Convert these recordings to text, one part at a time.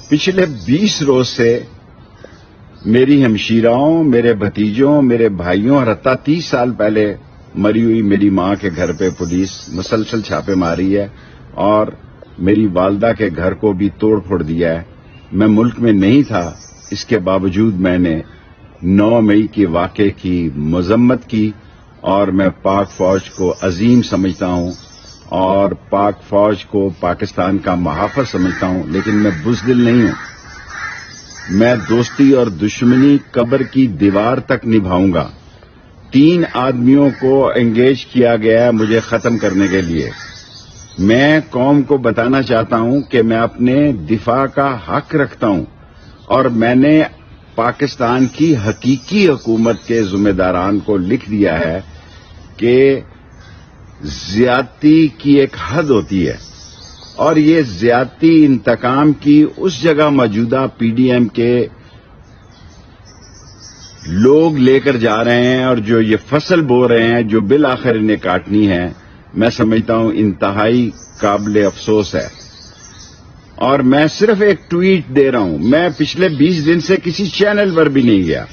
पिछले 20 रोज से मेरी हमशीराओं, मेरे भतीजों, मेरे भाइयों और हत्ता 30 साल पहले मरी हुई मेरी मां के घर पे पुलिस मुसलसल छापे मारी है और मेरी वालदा के घर को भी तोड़ फोड़ दिया है। मैं मुल्क में नहीं था, इसके बावजूद मैंने 9 मई के वाक़े की मजम्मत की और मैं पाक फौज को अजीम समझता हूं और पाक फौज को पाकिस्तान का मुहाफ़िज़ समझता हूं, लेकिन मैं बुज़दिल नहीं हूं। मैं दोस्ती और दुश्मनी कब्र की दीवार तक निभाऊंगा। 3 आदमियों को एंगेज किया गया है मुझे खत्म करने के लिए। मैं कौम को बताना चाहता हूं कि मैं अपने दिफा का हक रखता हूं और मैंने पाकिस्तान की हकीकी हुकूमत के जिम्मेदारान को लिख दिया है कि ज्यादती की एक हद होती है और ये ज्यादती इंतकाम की उस जगह मौजूदा पीडीएम के लोग लेकर जा रहे हैं और जो ये फसल बो रहे हैं जो बिल आखिर इन्हें काटनी है, मैं समझता हूं इंतहाई काबिल अफसोस है। और मैं सिर्फ एक ट्वीट दे रहा हूं, मैं पिछले 20 दिन से किसी चैनल पर भी नहीं गया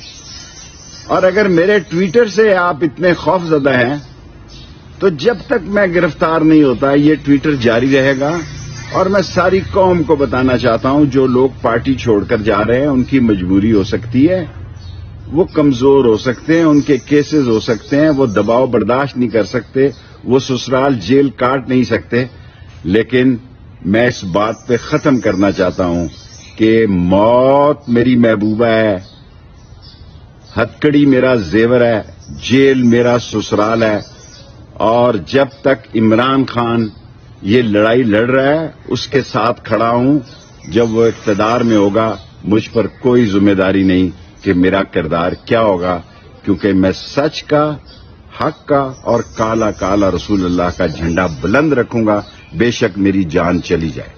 और अगर मेरे ट्विटर से आप इतने खौफजदा हैं तो जब तक मैं गिरफ्तार नहीं होता ये ट्विटर जारी रहेगा। और मैं सारी कौम को बताना चाहता हूं जो लोग पार्टी छोड़कर जा रहे हैं उनकी मजबूरी हो सकती है, वो कमजोर हो सकते हैं, उनके केसेस हो सकते हैं, वो दबाव बर्दाश्त नहीं कर सकते, वो ससुराल जेल काट नहीं सकते, लेकिन मैं इस बात पे खत्म करना चाहता हूं कि मौत मेरी महबूबा है, हथकड़ी मेरा जेवर है, जेल मेरा ससुराल है और जब तक इमरान खान ये लड़ाई लड़ रहा है उसके साथ खड़ा हूं। जब वो इख्तिदार में होगा मुझ पर कोई जिम्मेदारी नहीं कि मेरा किरदार क्या होगा, क्योंकि मैं सच का, हक का और काला काला रसूलुल्लाह का झंडा बुलंद रखूंगा, बेशक मेरी जान चली जाए।